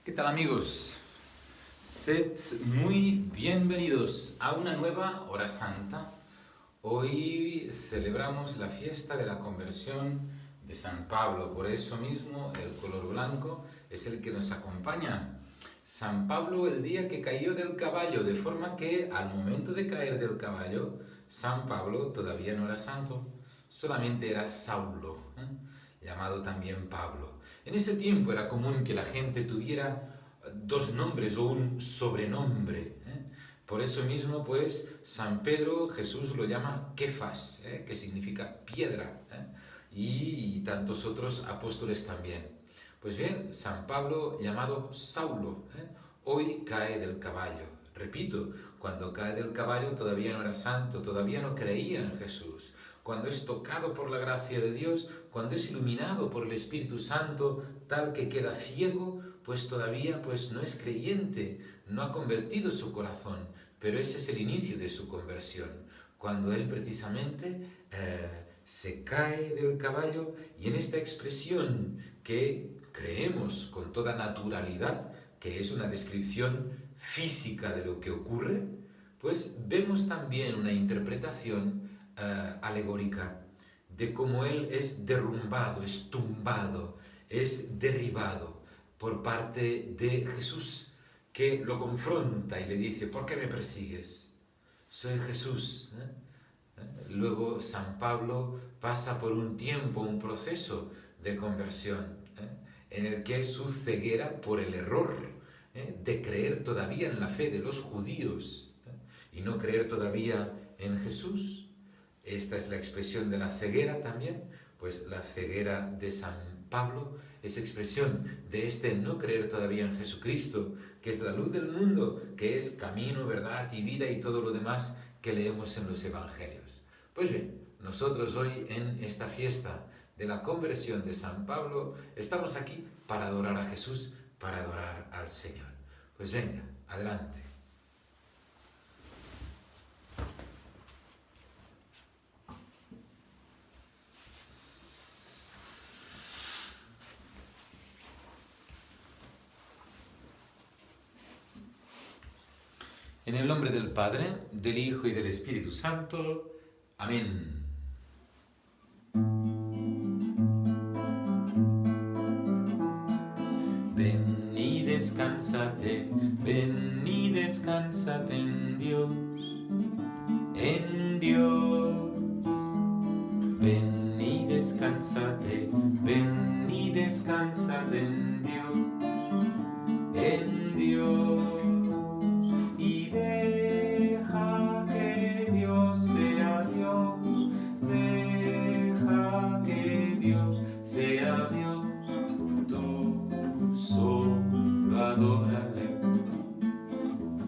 ¿Qué tal, amigos? Sed muy bienvenidos a una nueva hora santa. Hoy celebramos la fiesta de la conversión de San Pablo, por eso mismo el color blanco es el que nos acompaña. San Pablo el día que cayó del caballo, de forma que al momento de caer del caballo, San Pablo todavía no era santo, solamente era Saulo, llamado también Pablo. En ese tiempo era común que la gente tuviera dos nombres o un sobrenombre. Por eso mismo, pues, San Pedro, Jesús lo llama Kefas, que significa piedra, y tantos otros apóstoles también. Pues bien, San Pablo, llamado Saulo, hoy cae del caballo. Repito, cuando cae del caballo todavía no era santo, todavía no creía en Jesús. Cuando es tocado por la gracia de Dios, cuando es iluminado por el Espíritu Santo, tal que queda ciego, pues todavía pues no es creyente, no ha convertido su corazón, pero ese es el inicio de su conversión, cuando él precisamente se cae del caballo y en esta expresión que creemos con toda naturalidad que es una descripción física de lo que ocurre, pues vemos también una interpretación alegórica de cómo él es derrumbado, es tumbado, es derribado por parte de Jesús, que lo confronta y le dice: ¿por qué me persigues? Soy Jesús. Luego San Pablo pasa por un tiempo, un proceso de conversión, en el que su ceguera por el error de creer todavía en la fe de los judíos y no creer todavía en Jesús. Esta es la expresión de la ceguera también, pues la ceguera de San Pablo es expresión de este no creer todavía en Jesucristo, que es la luz del mundo, que es camino, verdad y vida y todo lo demás que leemos en los evangelios. Pues bien, nosotros hoy en esta fiesta de la conversión de San Pablo estamos aquí para adorar a Jesús, para adorar al Señor. Pues venga, adelante. En el nombre del Padre, del Hijo y del Espíritu Santo. Amén. Ven y descánsate, ven y descánsate en Dios, en Dios. Ven y descánsate, ven y descánsate en Dios, en Dios. Y deja que Dios sea Dios, deja que Dios sea Dios, tú solo adórale,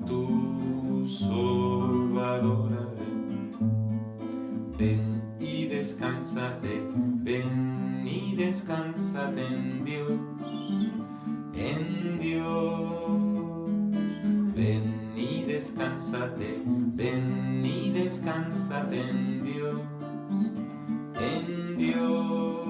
tú solo adórale. Ven y descánsate, ven y descánsate en Dios, en Dios. Ven y descánsate, ven y descánsate en Dios, en Dios.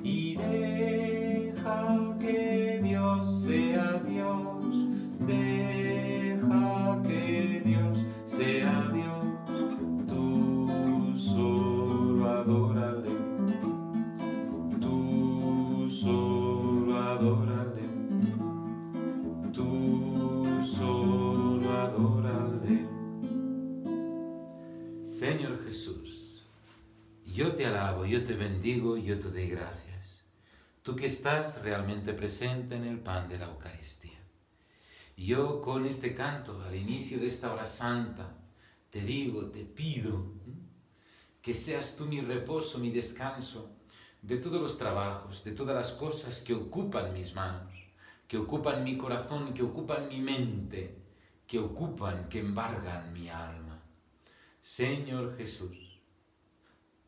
Y deja que Dios sea Dios, deja que Dios sea Dios, tú solo adórale, tú solo adórale, tú solo adórale. Señor Jesús, yo te alabo, yo te bendigo, yo te doy gracias. Tú que estás realmente presente en el pan de la Eucaristía. Yo con este canto, al inicio de esta hora santa, te digo, te pido que seas tú mi reposo, mi descanso, de todos los trabajos, de todas las cosas que ocupan mis manos, que ocupan mi corazón, que ocupan mi mente, que ocupan, que embargan mi alma. Señor Jesús,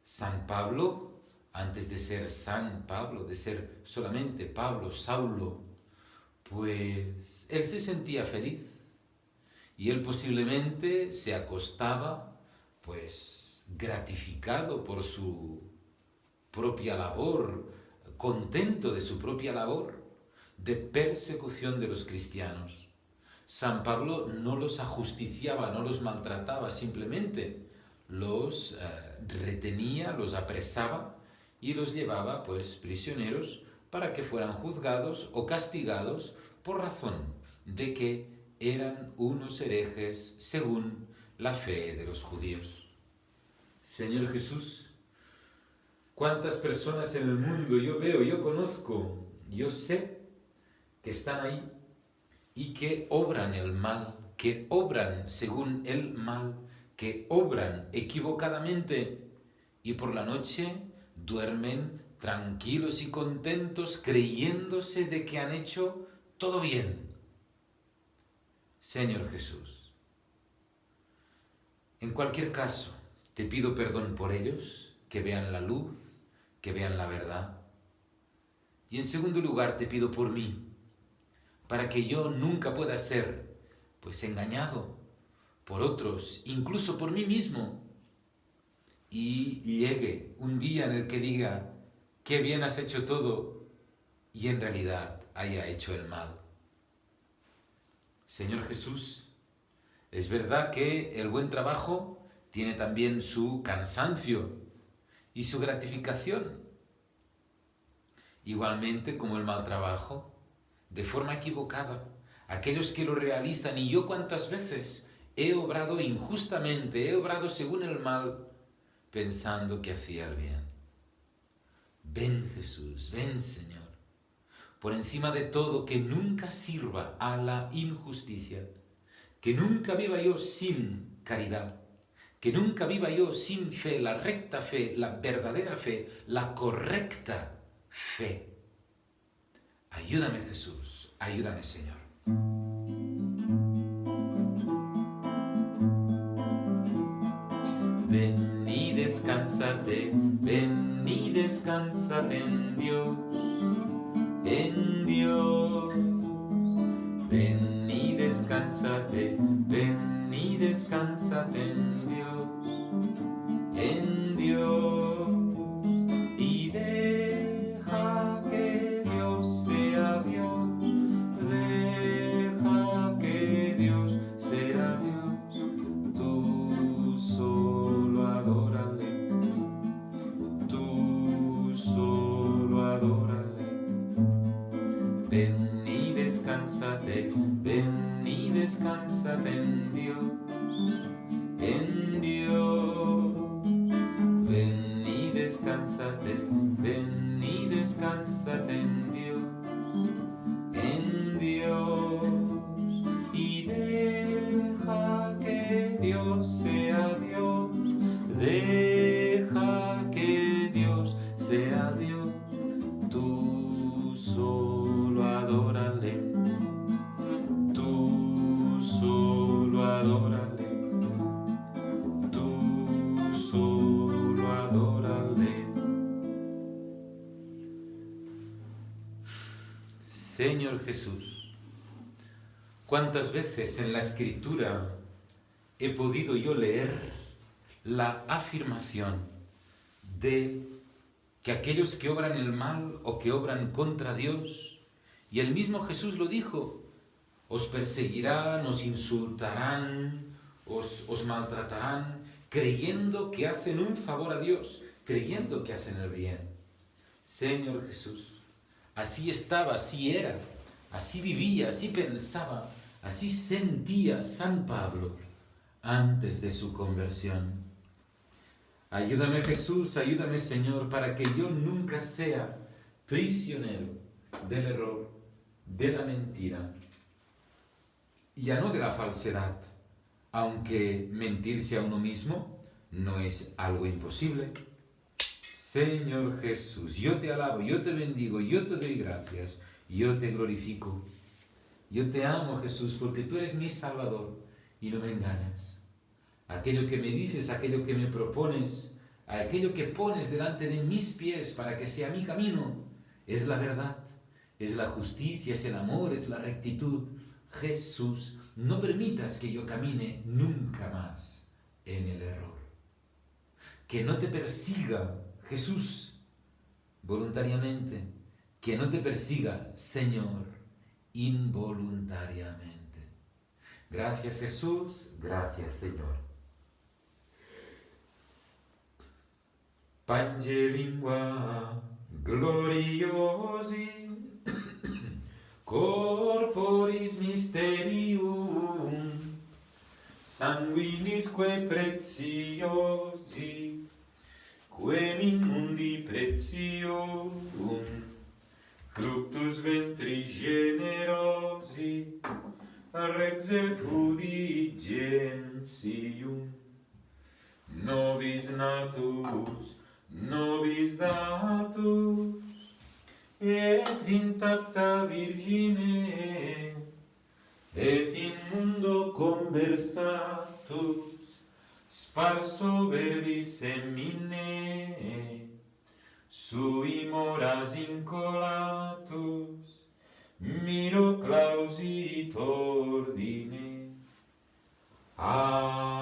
San Pablo, antes de ser San Pablo, de ser solamente Pablo, Saulo, pues él se sentía feliz y él posiblemente se acostaba pues gratificado por su propia labor, contento de su propia labor, de persecución de los cristianos. San Pablo no los ajusticiaba, no los maltrataba, simplemente los retenía, los apresaba y los llevaba pues prisioneros para que fueran juzgados o castigados por razón de que eran unos herejes según la fe de los judíos. Señor Jesús, ¿cuántas personas en el mundo yo veo, yo conozco, yo sé que están ahí y que obran el mal, que obran según el mal, que obran equivocadamente y por la noche duermen tranquilos y contentos creyéndose de que han hecho todo bien? Señor Jesús, en cualquier caso, te pido perdón por ellos, que vean la luz, que vean la verdad. Y en segundo lugar, te pido por mí, para que yo nunca pueda ser, pues, engañado por otros, incluso por mí mismo, y llegue un día en el que diga, qué bien has hecho todo, y en realidad haya hecho el mal. Señor Jesús, es verdad que el buen trabajo tiene también su cansancio y su gratificación, igualmente como el mal trabajo, de forma equivocada. Aquellos que lo realizan, y yo cuántas veces he obrado injustamente, he obrado según el mal, pensando que hacía el bien. Ven Jesús, ven Señor. Por encima de todo, que nunca sirva a la injusticia, que nunca viva yo sin caridad, que nunca viva yo sin fe, la recta fe, la verdadera fe, la correcta fe. Ayúdame Jesús, ayúdame Señor. Ven y descánsate, ven y descánsate en Dios, en Dios. Ven y descánsate, ven y descánsate en Dios, en Dios. Y deja que Dios sea Dios, deja que Dios sea Dios. Tú solo adórale, tú solo adórale. Ven y descánsate, ven y descánsate en Dios, en Dios. Ven y descánsate, ven y descánsate en Dios, en Dios. Y deja que Dios sea Dios, deja que Dios sea Dios. Tú solo adórale, tú solo adórale, tú solo adórale. Señor Jesús, ¿cuántas veces en la Escritura he podido yo leer la afirmación de que aquellos que obran el mal o que obran contra Dios, y el mismo Jesús lo dijo, os perseguirán, os insultarán, os maltratarán, creyendo que hacen un favor a Dios, creyendo que hacen el bien? Señor Jesús, así estaba, así era, así vivía, así pensaba, así sentía San Pablo antes de su conversión. Ayúdame Jesús, ayúdame Señor, para que yo nunca sea prisionero del error, de la mentira, y ya no de la falsedad, aunque mentirse a uno mismo no es algo imposible. Señor Jesús, yo te alabo, yo te bendigo, yo te doy gracias, yo te glorifico. Yo te amo Jesús porque tú eres mi Salvador y no me engañas. Aquello que me dices, aquello que me propones, aquello que pones delante de mis pies para que sea mi camino, es la verdad, es la justicia, es el amor, es la rectitud. Jesús, no permitas que yo camine nunca más en el error. Que no te persiga, Jesús, voluntariamente, que no te persiga, Señor, involuntariamente. Gracias, Jesús, gracias, Señor. Pange lingua gloriosi corporis mysterium sanguinisque preciosi quem in mundi pretium fructus ventri generosi rex effudi gentium nobis datus ex intacta Virgine et in mundo conversatus sparso verbis semine sui moras incolatus miro clausit ordine. Amen.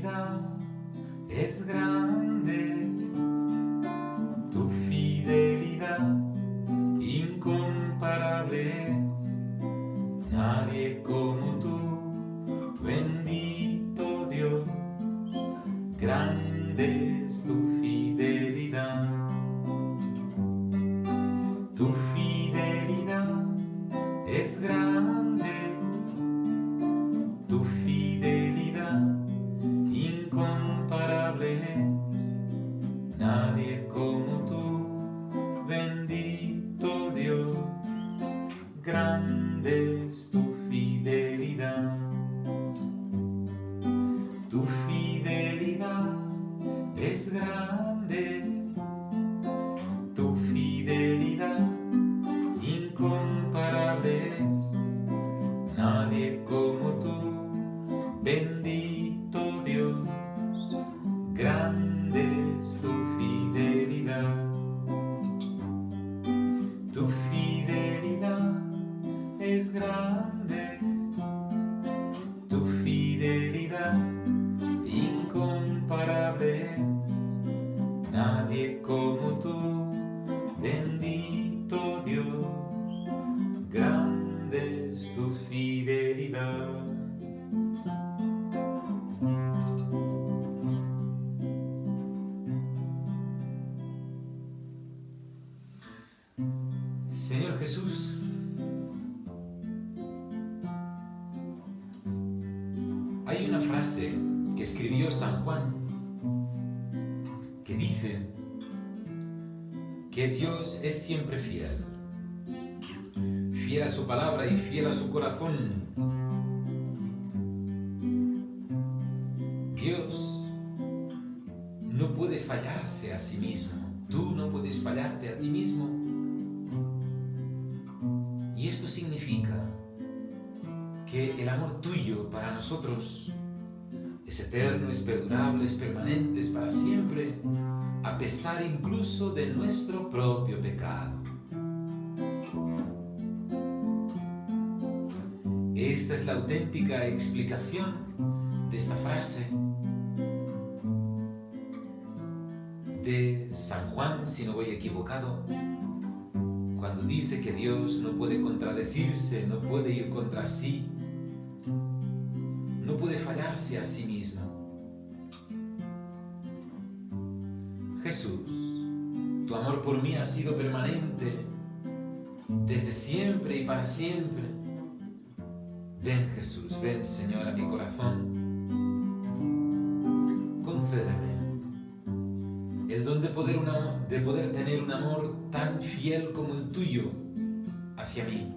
fidelidad es grande, tu fidelidad incomparable es, nadie como tú, bendito Dios, grande es tu fidelidad. Tu fidelidad es grande, tu fidelidad incomparable es, nadie como tú, bendito Dios, grande es tu fidelidad. Tu fidelidad es grande, tu fidelidad incomparable es, nadie como tú, bendito Dios, grande es tu fidelidad. Tu fidelidad es grande, tu fidelidad incomparable es, nadie como tú, bendito Dios, grande es tu fidelidad. Señor Jesús, hay una frase que escribió San Juan que dice que Dios es siempre fiel, fiel a su palabra y fiel a su corazón. Dios no puede fallarse a sí mismo, tú no puedes fallarte a ti mismo. Y esto significa que el amor tuyo para nosotros es eterno, es perdurable, es permanente, es para siempre, a pesar incluso de nuestro propio pecado. Esta es la auténtica explicación de esta frase de San Juan, si no voy equivocado, cuando dice que Dios no puede contradecirse, no puede ir contra sí, no puede fallarse a sí mismo. Jesús, tu amor por mí ha sido permanente desde siempre y para siempre. Ven Jesús, ven Señor a mi corazón. Concédeme el don de poder tener un amor tan fiel como el tuyo hacia mí.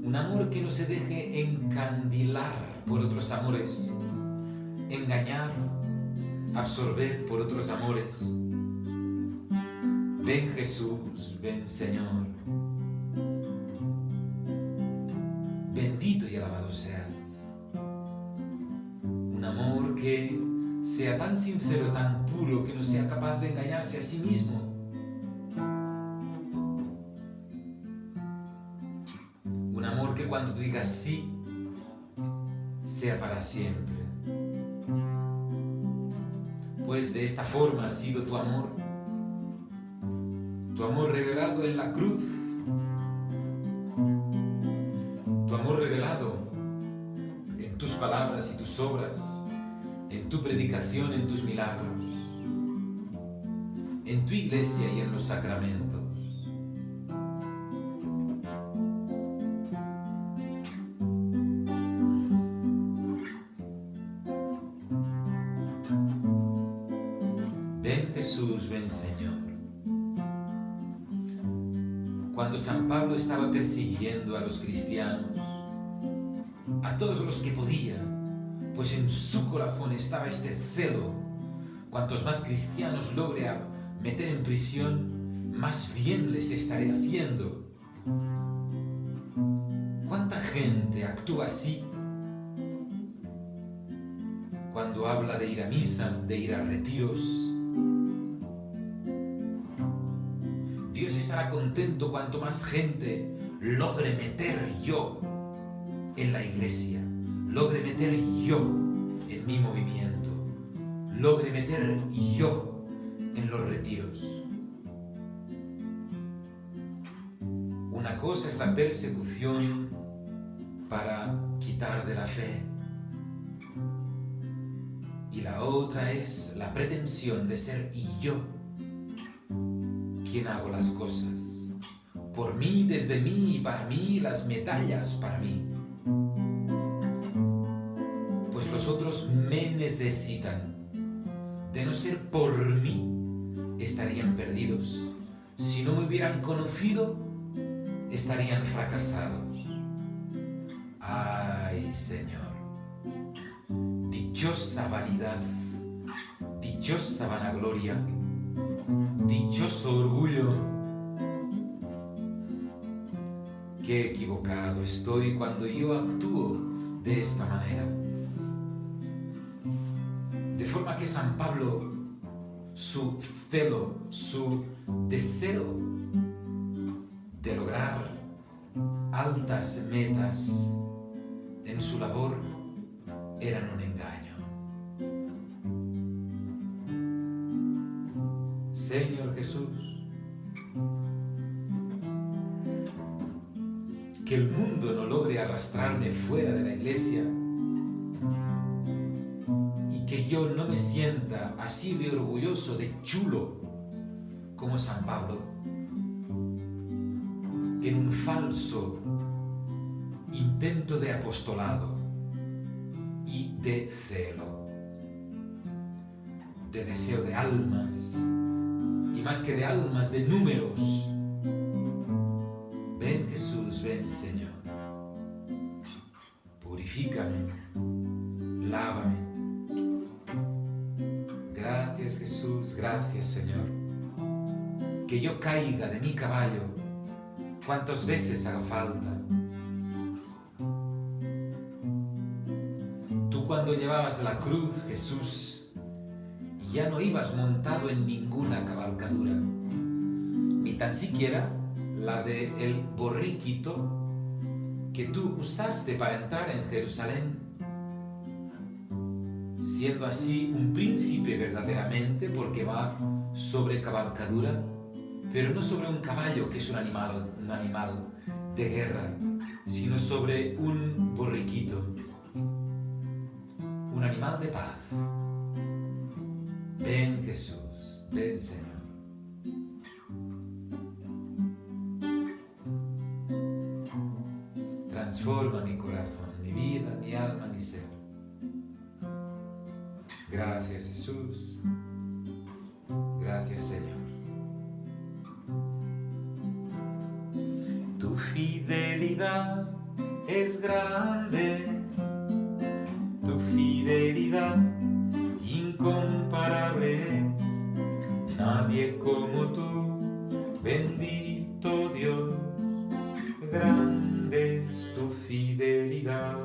Un amor que no se deje encandilar por otros amores, engañar, absorber por otros amores. Ven Jesús, ven Señor. Bendito y alabado seas. Un amor que sea tan sincero, tan puro, que no sea capaz de engañarse a sí mismo. Un amor que cuando tú digas sí, sea para siempre. Pues de esta forma ha sido tu amor revelado en la cruz, tu amor revelado en tus palabras y tus obras, en tu predicación, en tus milagros, en tu iglesia y en los sacramentos. Ven Jesús, ven Señor. Cuando San Pablo estaba persiguiendo a los cristianos, a todos los que podía, pues en su corazón estaba este celo. Cuantos más cristianos logre meter en prisión, más bien les estaré haciendo. ¿Cuánta gente actúa así cuando habla de ir a misa, de ir a retiros? Dios estará contento cuanto más gente logre meter yo en la iglesia, logre meter yo en mi movimiento, logre meter yo en los retiros. Una cosa es la persecución para quitar de la fe y la otra es la pretensión de ser yo quien hago las cosas. Por mí, desde mí y para mí, las medallas para mí. Pues los otros me necesitan. De no ser por mí, estarían perdidos. Si no me hubieran conocido, estarían fracasados. ¡Ay, Señor! Dichosa vanidad, dichosa vanagloria, dichoso orgullo. Qué equivocado estoy cuando yo actúo de esta manera. De forma que San Pablo, su celo, su deseo de lograr altas metas en su labor eran un engaño. Señor Jesús, que el mundo no logre arrastrarme fuera de la iglesia y que yo no me sienta así de orgulloso, de chulo, como San Pablo, en un falso intento de apostolado y de celo, de deseo de almas, y más que de almas, de números. Ven Jesús, ven Señor, purifícame, lávame. Gracias Jesús, gracias Señor, que yo caiga de mi caballo cuantas veces haga falta. Tú cuando llevabas la cruz, Jesús, ya no ibas montado en ninguna cabalgadura, ni tan siquiera la del borriquito que tú usaste para entrar en Jerusalén, siendo así un príncipe verdaderamente porque va sobre cabalgadura, pero no sobre un caballo que es un animal de guerra, sino sobre un borriquito, un animal de paz. Ven Jesús, ven Señor. Transforma mi corazón, mi vida, mi alma, mi ser. Gracias Jesús. Gracias Señor. Tu fidelidad es grande, tu fidelidad incomparable es, nadie como tú, bendito Dios, grande es tu fidelidad.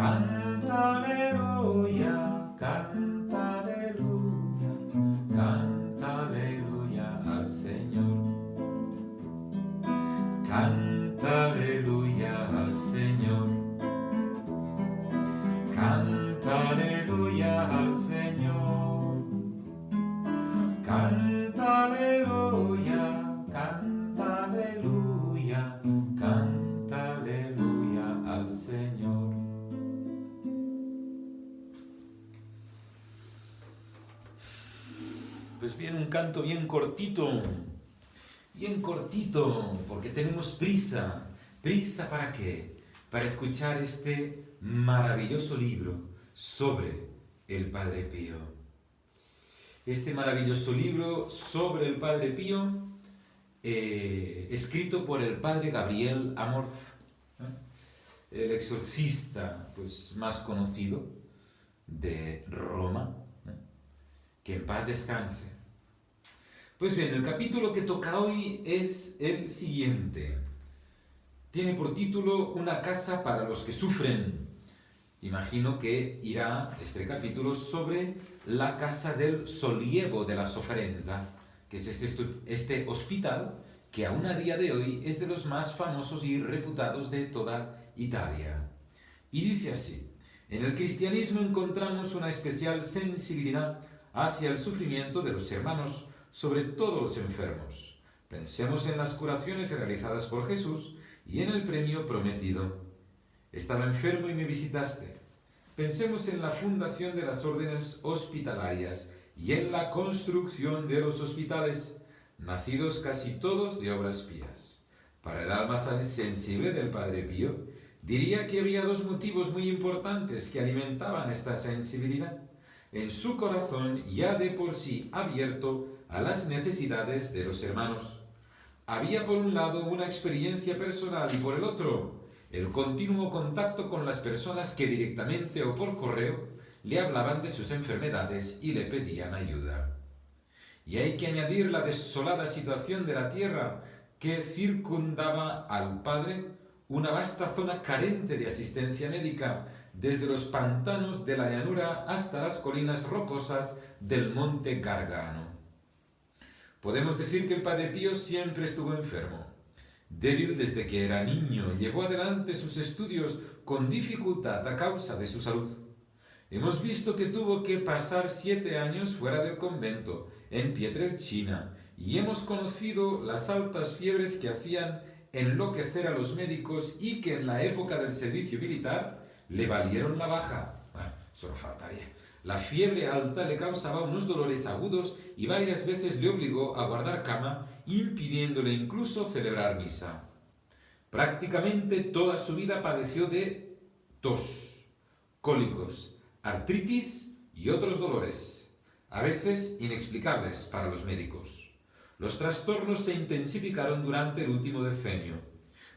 Canta aleluya, canta aleluya, canta aleluya al Señor. Canta aleluya al Señor. Canta aleluya al Señor. Canta aleluya, canta aleluya, canta aleluya al Señor. Pues bien, un canto bien cortito, porque tenemos prisa. ¿Prisa para qué? Para escuchar este maravilloso libro sobre el Padre Pío. Este maravilloso libro sobre el Padre Pío, escrito por el Padre Gabriel Amorth, el exorcista pues, más conocido de Roma, que en paz descanse. Pues bien, el capítulo que toca hoy es el siguiente. Tiene por título Una casa para los que sufren. Imagino que irá este capítulo sobre la casa del Sollievo della Sofferenza, que es este hospital que aún a día de hoy es de los más famosos y reputados de toda Italia. Y dice así: en el cristianismo encontramos una especial sensibilidad hacia el sufrimiento de los hermanos, sobre todo los enfermos. Pensemos en las curaciones realizadas por Jesús y en el premio prometido. Estaba enfermo y me visitaste. Pensemos en la fundación de las órdenes hospitalarias y en la construcción de los hospitales, nacidos casi todos de obras pías. Para el alma sensible del Padre Pío, diría que había dos motivos muy importantes que alimentaban esta sensibilidad en su corazón ya de por sí abierto a las necesidades de los hermanos. Había por un lado una experiencia personal y por el otro el continuo contacto con las personas que directamente o por correo le hablaban de sus enfermedades y le pedían ayuda. Y hay que añadir la desolada situación de la tierra que circundaba al Padre, una vasta zona carente de asistencia médica, desde los pantanos de la llanura hasta las colinas rocosas del monte Gargano. Podemos decir que el Padre Pío siempre estuvo enfermo. Débil desde que era niño, llevó adelante sus estudios con dificultad a causa de su salud. Hemos visto que tuvo que pasar 7 años fuera del convento, en Pietrelcina, y hemos conocido las altas fiebres que hacían enloquecer a los médicos y que en la época del servicio militar le valieron la baja. Bueno, solo faltaría. La fiebre alta le causaba unos dolores agudos y varias veces le obligó a guardar cama, impidiéndole incluso celebrar misa. Prácticamente toda su vida padeció de tos, cólicos, artritis y otros dolores, a veces inexplicables para los médicos. Los trastornos se intensificaron durante el último decenio,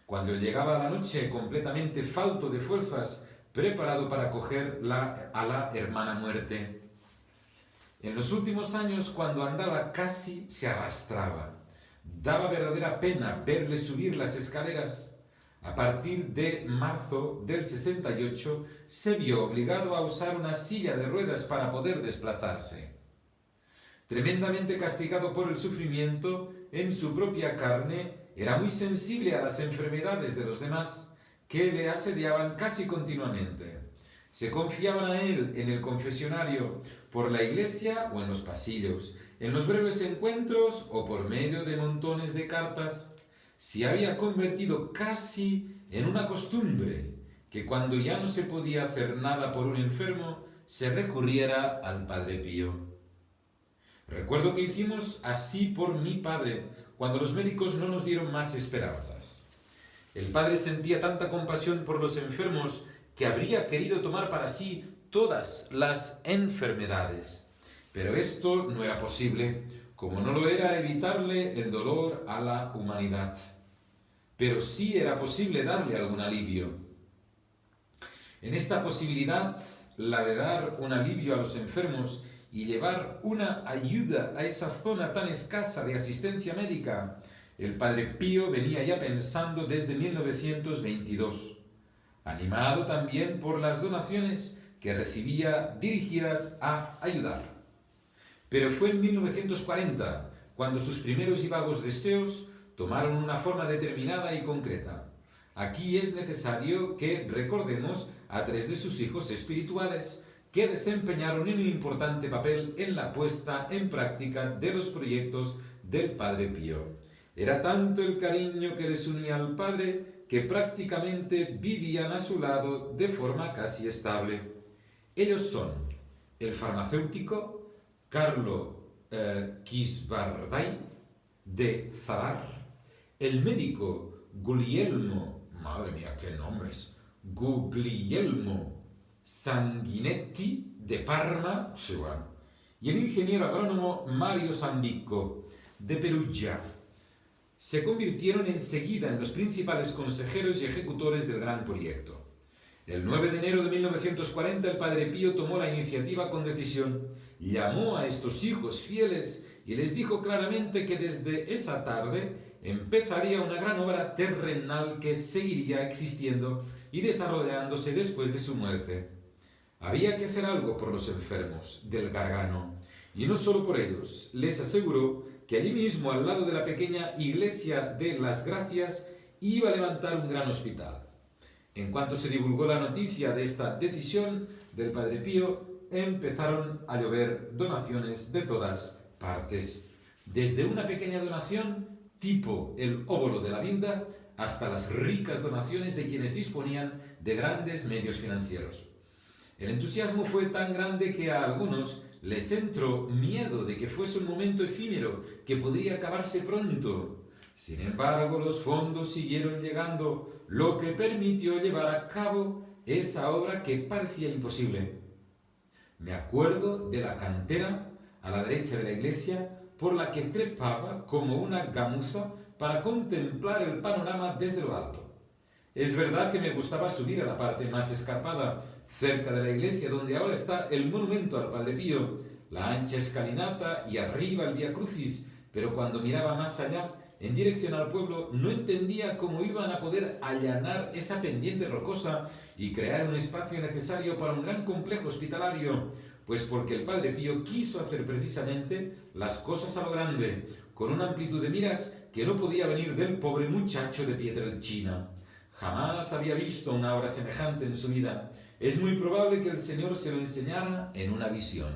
cuando llegaba la noche completamente falto de fuerzas, preparado para acoger a la hermana muerte. En los últimos años, cuando andaba, casi se arrastraba. Daba verdadera pena verle subir las escaleras. A partir de marzo del 68, se vio obligado a usar una silla de ruedas para poder desplazarse. Tremendamente castigado por el sufrimiento en su propia carne, era muy sensible a las enfermedades de los demás, que le asediaban casi continuamente. Se confiaban a él en el confesionario, por la iglesia o en los pasillos, en los breves encuentros o por medio de montones de cartas. Se había convertido casi en una costumbre que cuando ya no se podía hacer nada por un enfermo, se recurriera al Padre Pío. Recuerdo que hicimos así por mi padre, cuando los médicos no nos dieron más esperanzas. El padre sentía tanta compasión por los enfermos que habría querido tomar para sí todas las enfermedades. Pero esto no era posible, como no lo era evitarle el dolor a la humanidad. Pero sí era posible darle algún alivio. En esta posibilidad, la de dar un alivio a los enfermos y llevar una ayuda a esa zona tan escasa de asistencia médica, el Padre Pío venía ya pensando desde 1922. animado también por las donaciones que recibía dirigidas a ayudar. Pero fue en 1940 cuando sus primeros y vagos deseos tomaron una forma determinada y concreta. Aquí es necesario que recordemos a tres de sus hijos espirituales que desempeñaron un importante papel en la puesta en práctica de los proyectos del Padre Pío. Era tanto el cariño que les unía al Padre que prácticamente vivían a su lado de forma casi estable. Ellos son el farmacéutico Carlo Quisbardai de Zadar, el médico Guglielmo, madre mía, qué nombres, Guglielmo Sanguinetti de Parma, sí, bueno, y el ingeniero agrónomo Mario Sambico de Perugia. Se convirtieron enseguida en los principales consejeros y ejecutores del gran proyecto. El 9 de enero de 1940 el Padre Pío tomó la iniciativa con decisión, llamó a estos hijos fieles y les dijo claramente que desde esa tarde empezaría una gran obra terrenal que seguiría existiendo y desarrollándose después de su muerte. Había que hacer algo por los enfermos del Gargano, y no solo por ellos. Les aseguró que allí mismo, al lado de la pequeña iglesia de las Gracias, iba a levantar un gran hospital. En cuanto se divulgó la noticia de esta decisión del Padre Pío, empezaron a llover donaciones de todas partes. Desde una pequeña donación, tipo el óbolo de la vinda, hasta las ricas donaciones de quienes disponían de grandes medios financieros. El entusiasmo fue tan grande que a algunos les entró miedo de que fuese un momento efímero que podría acabarse pronto. Sin embargo, los fondos siguieron llegando, lo que permitió llevar a cabo esa obra que parecía imposible. Me acuerdo de la cantera a la derecha de la iglesia por la que trepaba como una gamuza para contemplar el panorama desde lo alto. Es verdad que me gustaba subir a la parte más escarpada, cerca de la iglesia, donde ahora está el monumento al Padre Pío, la ancha escalinata y arriba el Vía Crucis, pero cuando miraba más allá, en dirección al pueblo, no entendía cómo iban a poder allanar esa pendiente rocosa y crear un espacio necesario para un gran complejo hospitalario, pues porque el Padre Pío quiso hacer precisamente las cosas a lo grande, con una amplitud de miras que no podía venir del pobre muchacho de Pietrelcina. Jamás había visto una obra semejante en su vida. Es muy probable que el Señor se lo enseñara en una visión.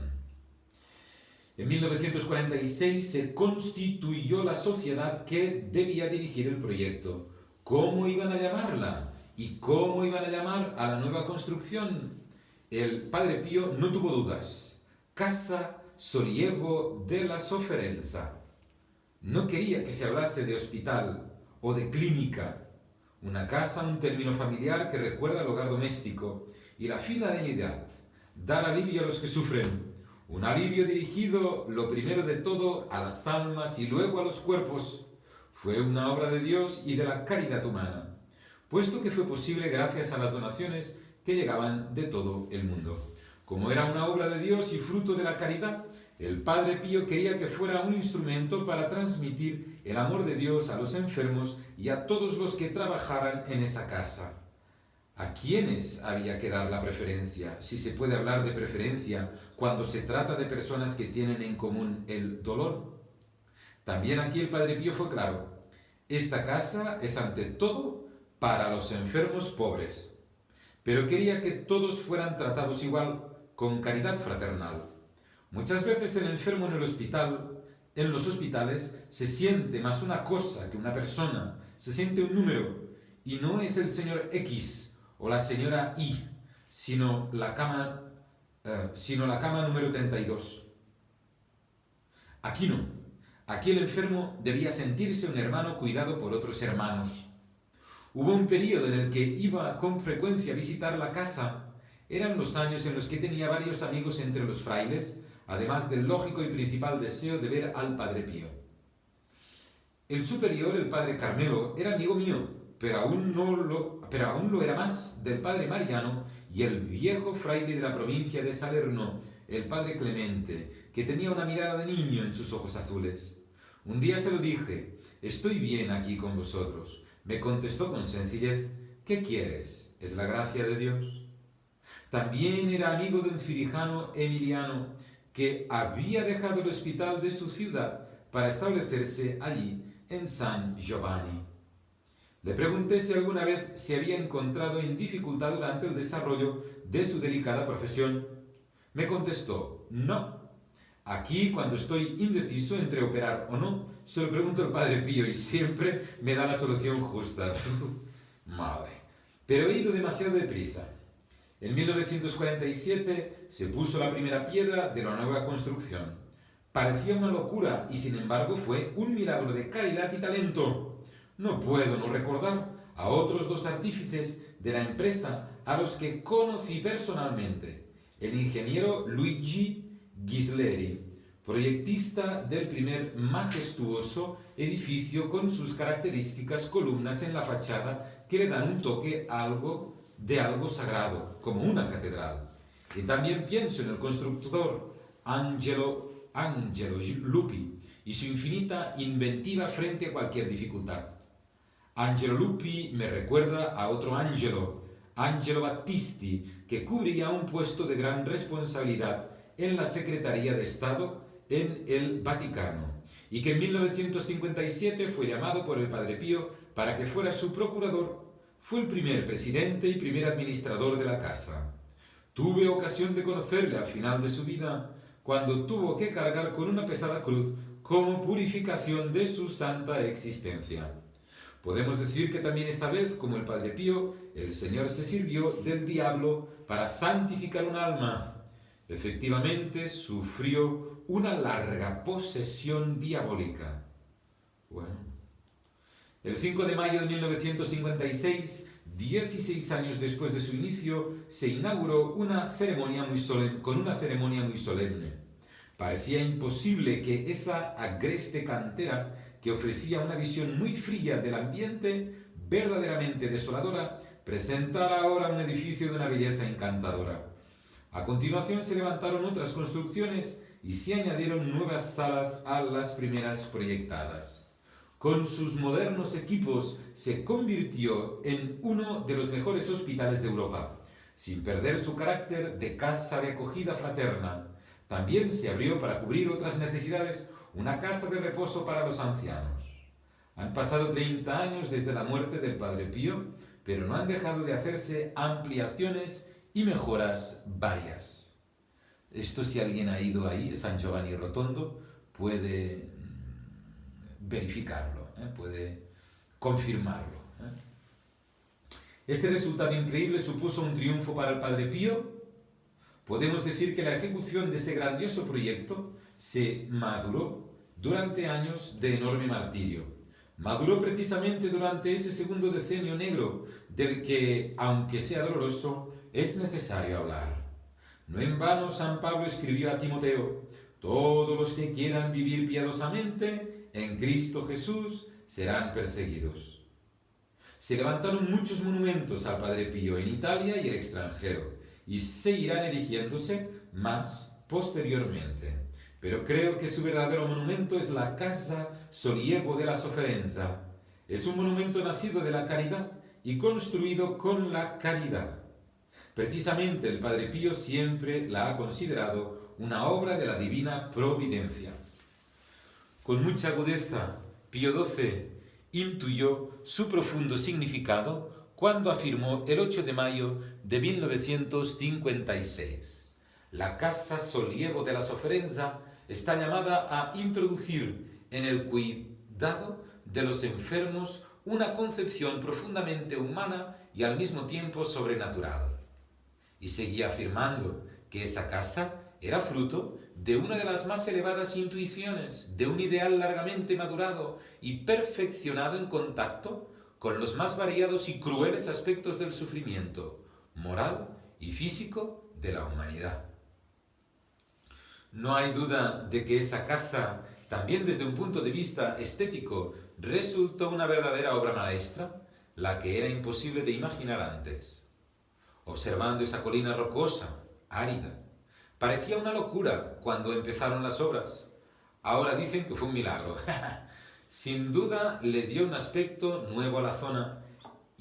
En 1946 se constituyó la sociedad que debía dirigir el proyecto. ¿Cómo iban a llamarla? ¿Y cómo iban a llamar a la nueva construcción? El Padre Pío no tuvo dudas. Casa Sollievo de la Sofferenza. No quería que se hablase de hospital o de clínica. Una casa, un término familiar que recuerda al hogar doméstico y la finalidad, dar alivio a los que sufren. Un alivio dirigido, lo primero de todo, a las almas y luego a los cuerpos. Fue una obra de Dios y de la caridad humana, puesto que fue posible gracias a las donaciones que llegaban de todo el mundo. Como era una obra de Dios y fruto de la caridad, el Padre Pío quería que fuera un instrumento para transmitir el amor de Dios a los enfermos y a todos los que trabajaran en esa casa. ¿A quiénes había que dar la preferencia, si se puede hablar de preferencia, cuando se trata de personas que tienen en común el dolor? También aquí el Padre Pío fue claro. Esta casa es ante todo para los enfermos pobres, pero quería que todos fueran tratados igual, con caridad fraternal. Muchas veces el enfermo en los hospitales, se siente más una cosa que una persona, se siente un número, y no es el señor X o la señora Y, sino la cama número 32. Aquí no. Aquí el enfermo debía sentirse un hermano cuidado por otros hermanos. Hubo un periodo en el que iba con frecuencia a visitar la casa. Eran los años en los que tenía varios amigos entre los frailes, además del lógico y principal deseo de ver al Padre Pío. El superior, el Padre Carmelo, era amigo mío, pero aún lo era más del Padre Mariano y el viejo fraile de la provincia de Salerno, el Padre Clemente, que tenía una mirada de niño en sus ojos azules. Un día se lo dije: «Estoy bien aquí con vosotros». Me contestó con sencillez: «¿Qué ¿Qué quieres? Es la gracia de Dios. También era amigo de un cirijano emiliano que había dejado el hospital de su ciudad para establecerse allí en San Giovanni. Le pregunté si alguna vez se había encontrado en dificultad durante el desarrollo de su delicada profesión. Me contestó, no. Aquí, cuando estoy indeciso entre operar o no, se lo pregunto al Padre Pío y siempre me da la solución justa. Madre. Pero he ido demasiado deprisa. En 1947 se puso la primera piedra de la nueva construcción. Parecía una locura y sin embargo fue un milagro de caridad y talento. No puedo no recordar a otros dos artífices de la empresa a los que conocí personalmente. El ingeniero Luigi Ghisleri, proyectista del primer majestuoso edificio con sus características columnas en la fachada que le dan un toque algo sagrado, como una catedral. Y también pienso en el constructor Angelo Lupi y su infinita inventiva frente a cualquier dificultad. Angelo Lupi me recuerda a otro Angelo Battisti, que cubría un puesto de gran responsabilidad en la Secretaría de Estado en el Vaticano, y que en 1957 fue llamado por el Padre Pío para que fuera su procurador. Fue el primer presidente y primer administrador de la casa. Tuve ocasión de conocerle al final de su vida, cuando tuvo que cargar con una pesada cruz como purificación de su santa existencia. Podemos decir que también esta vez, como el Padre Pío, el Señor se sirvió del diablo para santificar un alma. Efectivamente, sufrió una larga posesión diabólica. Bueno. El 5 de mayo de 1956, 16 años después de su inicio, se inauguró con una ceremonia muy solemne. Parecía imposible que esa agreste cantera, que ofrecía una visión muy fría del ambiente, verdaderamente desoladora, presentara ahora un edificio de una belleza encantadora. A continuación se levantaron otras construcciones y se añadieron nuevas salas a las primeras proyectadas. Con sus modernos equipos se convirtió en uno de los mejores hospitales de Europa, sin perder su carácter de casa de acogida fraterna. También se abrió para cubrir otras necesidades una casa de reposo para los ancianos. Han pasado 30 años desde la muerte del Padre Pío, pero no han dejado de hacerse ampliaciones y mejoras varias. Esto, si alguien ha ido ahí, San Giovanni Rotondo, puede verificarlo, puede confirmarlo. Este resultado increíble supuso un triunfo para el Padre Pío. Podemos decir que la ejecución de este grandioso proyecto se maduró durante años de enorme martirio. Maduró precisamente durante ese segundo decenio negro del que, aunque sea doloroso, es necesario hablar. No en vano San Pablo escribió a Timoteo: todos los que quieran vivir piadosamente en Cristo Jesús serán perseguidos. Se levantaron muchos monumentos al Padre Pío en Italia y el extranjero, y seguirán erigiéndose más posteriormente. Pero creo que su verdadero monumento es la Casa Sollievo della Sofferenza. Es un monumento nacido de la caridad y construido con la caridad. Precisamente el Padre Pío siempre la ha considerado una obra de la divina providencia. Con mucha agudeza, Pío XII intuyó su profundo significado cuando afirmó el 8 de mayo de 1956: la Casa Sollievo della Sofferenza está llamada a introducir en el cuidado de los enfermos una concepción profundamente humana y al mismo tiempo sobrenatural. Y seguía afirmando que esa casa era fruto de una de las más elevadas intuiciones, de un ideal largamente madurado y perfeccionado en contacto con los más variados y crueles aspectos del sufrimiento moral y físico de la humanidad. No hay duda de que esa casa, también desde un punto de vista estético, resultó una verdadera obra maestra, la que era imposible de imaginar antes. Observando esa colina rocosa, árida, parecía una locura cuando empezaron las obras. Ahora dicen que fue un milagro. Sin duda le dio un aspecto nuevo a la zona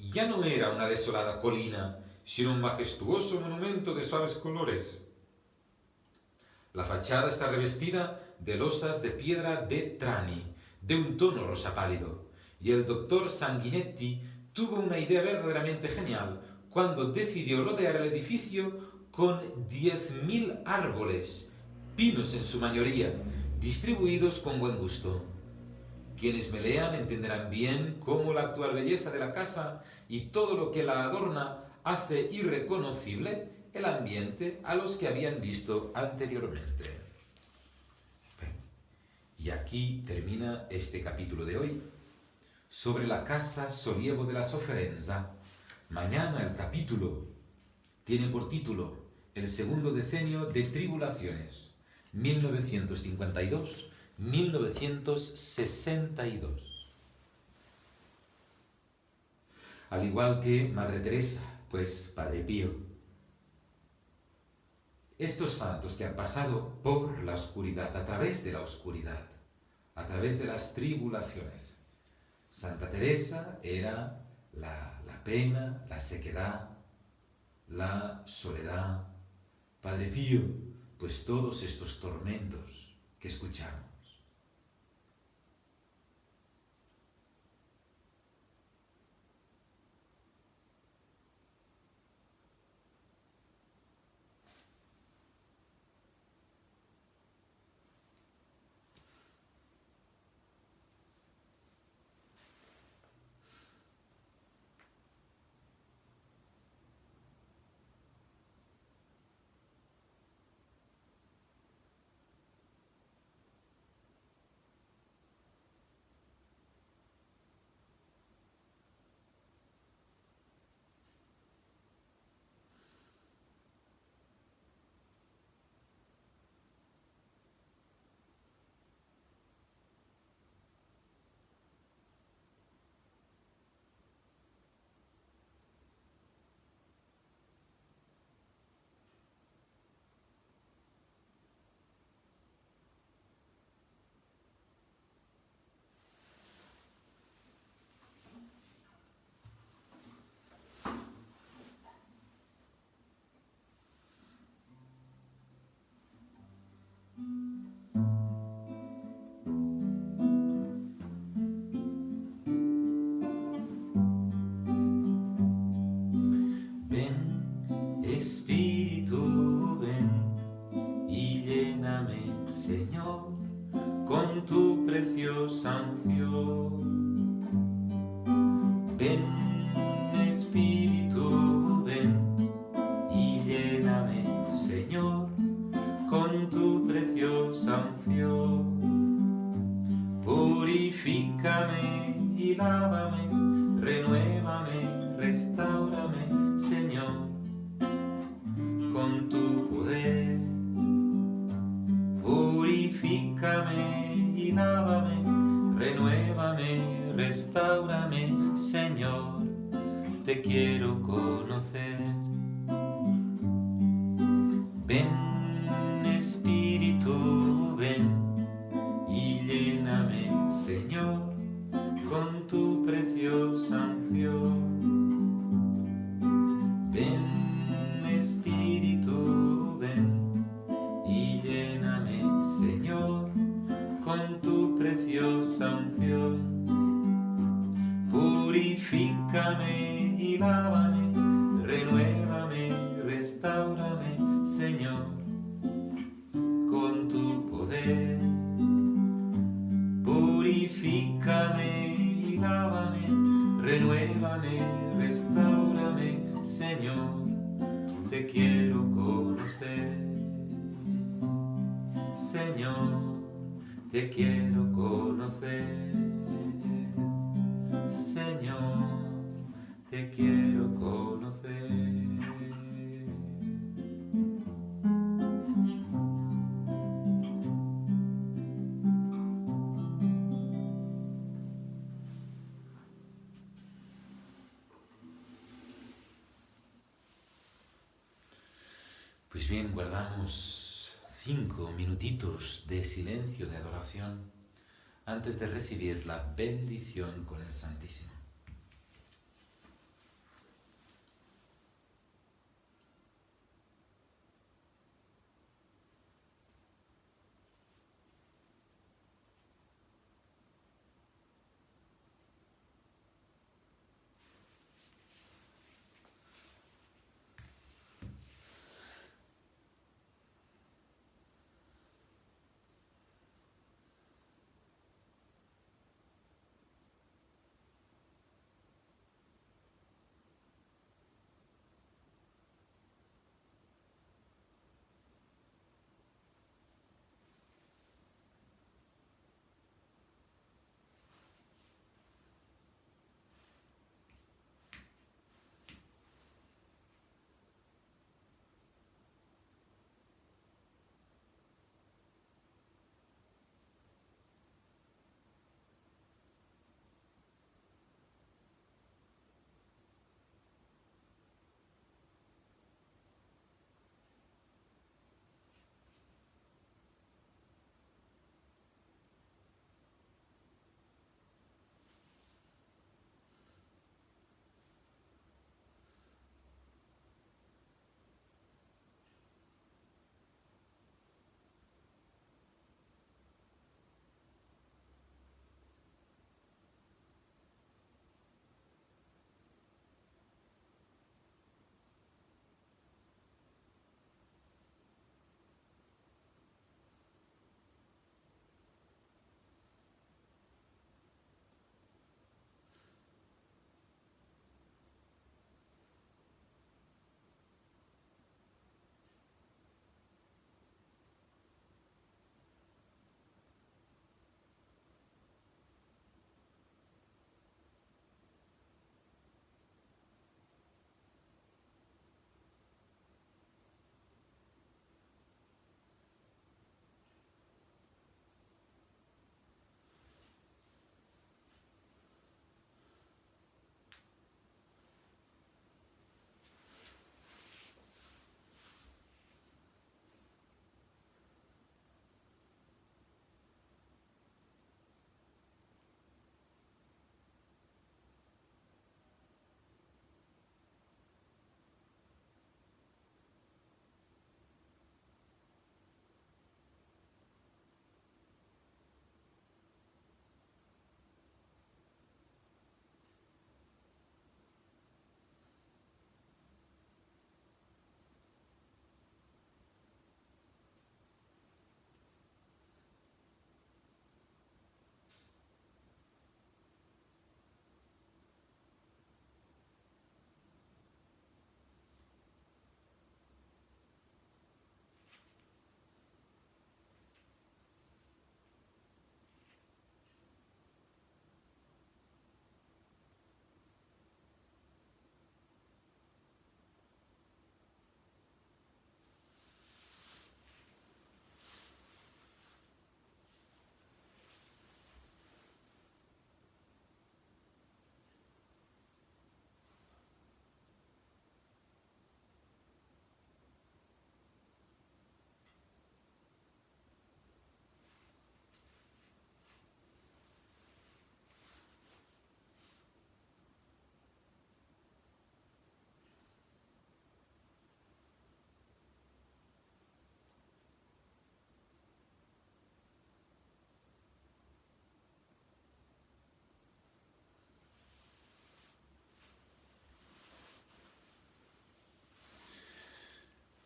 ya no era una desolada colina, sino un majestuoso monumento de suaves colores. La fachada está revestida de losas de piedra de Trani, de un tono rosa pálido, y el doctor Sanguinetti tuvo una idea verdaderamente genial cuando decidió rodear el edificio con 10.000 árboles, pinos en su mayoría, distribuidos con buen gusto. Quienes me lean entenderán bien cómo la actual belleza de la casa y todo lo que la adorna hace irreconocible el ambiente a los que habían visto anteriormente. Y aquí termina este capítulo de hoy sobre la casa Sollievo de la Sofferenza. Mañana el capítulo tiene por título El segundo decenio de tribulaciones, 1952-1962. Al igual que Madre Teresa, pues Padre Pío. Estos santos que han pasado por la oscuridad, a través de la oscuridad, a través de las tribulaciones. Santa Teresa era la pena, la sequedad, la soledad. Padre Pío, pues todos estos tormentos que escuchamos. Espíritu, ven y lléname, Señor, con tu preciosa unción. Ven, Espíritu, ven y lléname, Señor, con tu preciosa unción. Purifícame y lávame, renuévame, restáurame, Señor, con tu poder. Purifícame y lávame, renuévame, restáurame, Señor, te quiero conocer. Ven, Espíritu, ven y lléname, Señor, con tu preciosa unción. Ven, Espíritu, ven y lléname, Señor, con tu preciosa unción. Purifícame y lávame, renuévame, restáurame, Señor, con tu poder. Purifícame y lávame, renuévame, restáurame, Señor, te quiero conocer. Señor, te quiero conocer. Señor, te quiero conocer. Pues bien, guardamos 5 minutitos de silencio, de adoración, antes de recibir la bendición con el Santísimo.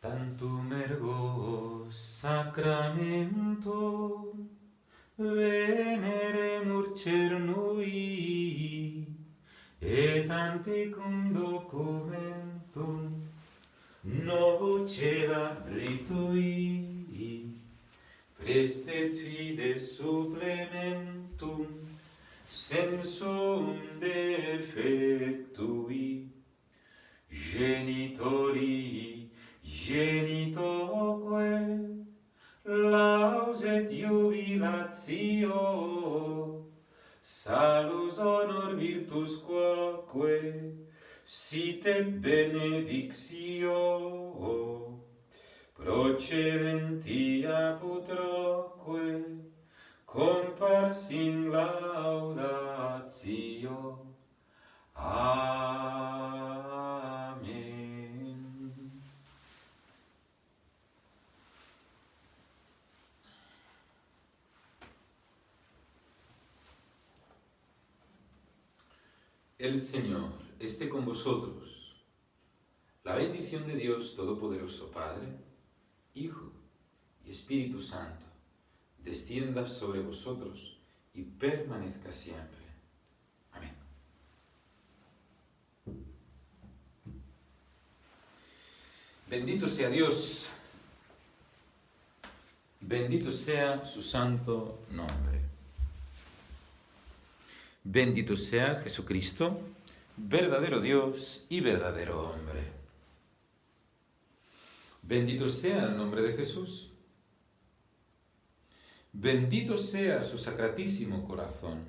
Tantum ergo sacramento veneremur cernui et anticum documentum novo ceda ritui prestet fides supplementum sensum defectui genitori genitoque laus et jubilatio salus honor virtus quoque sit et benedictio procedenti apud roque compars in laudatio. Amén. El Señor esté con vosotros. La bendición de Dios Todopoderoso, Padre, Hijo y Espíritu Santo, descienda sobre vosotros y permanezca siempre. Amén. Bendito sea Dios, bendito sea su santo nombre. Bendito sea Jesucristo, verdadero Dios y verdadero hombre. Bendito sea el nombre de Jesús. Bendito sea su sacratísimo corazón.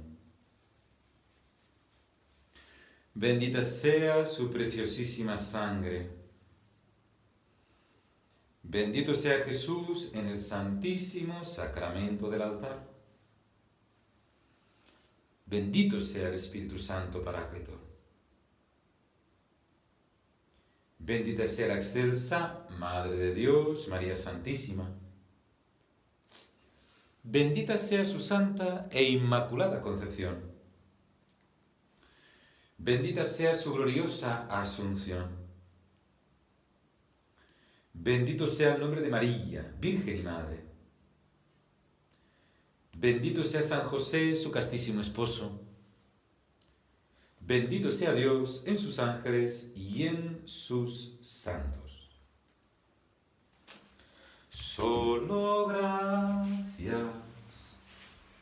Bendita sea su preciosísima sangre. Bendito sea Jesús en el santísimo sacramento del altar. Bendito sea el Espíritu Santo Paráclito. Bendita sea la excelsa Madre de Dios, María Santísima. Bendita sea su santa e inmaculada concepción. Bendita sea su gloriosa asunción. Bendito sea el nombre de María, Virgen y Madre. Bendito sea San José, su castísimo esposo. Bendito sea Dios en sus ángeles y en sus santos. Solo gracias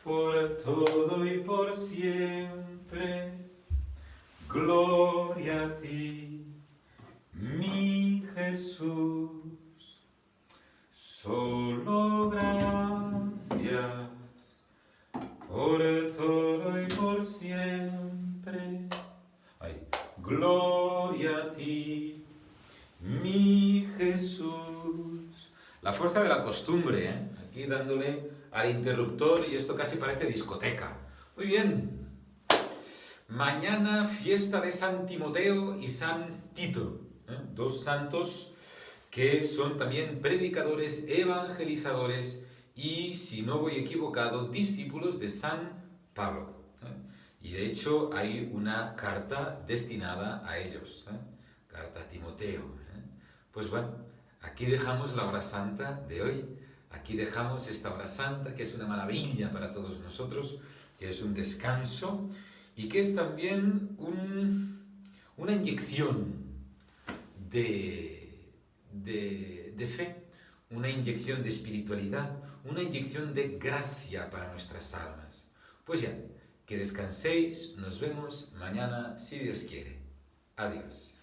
por todo y por siempre. Gloria a ti, mi Jesús. Solo gracias por todo y por siempre. Ay, gloria a ti, mi Jesús. La fuerza de la costumbre, ¿eh? Aquí dándole al interruptor y esto casi parece discoteca. Muy bien. Mañana fiesta de San Timoteo y San Tito, ¿eh? Dos santos que son también predicadores, evangelizadores y, si no voy equivocado, discípulos de San Pablo. Y de hecho hay una carta destinada a ellos, carta a Timoteo. Pues bueno, aquí dejamos la hora santa de hoy, aquí dejamos esta hora santa que es una maravilla para todos nosotros, que es un descanso y que es también una inyección de fe, una inyección de espiritualidad, una inyección de gracia para nuestras almas. Pues ya, que descanséis, nos vemos mañana si Dios quiere. Adiós.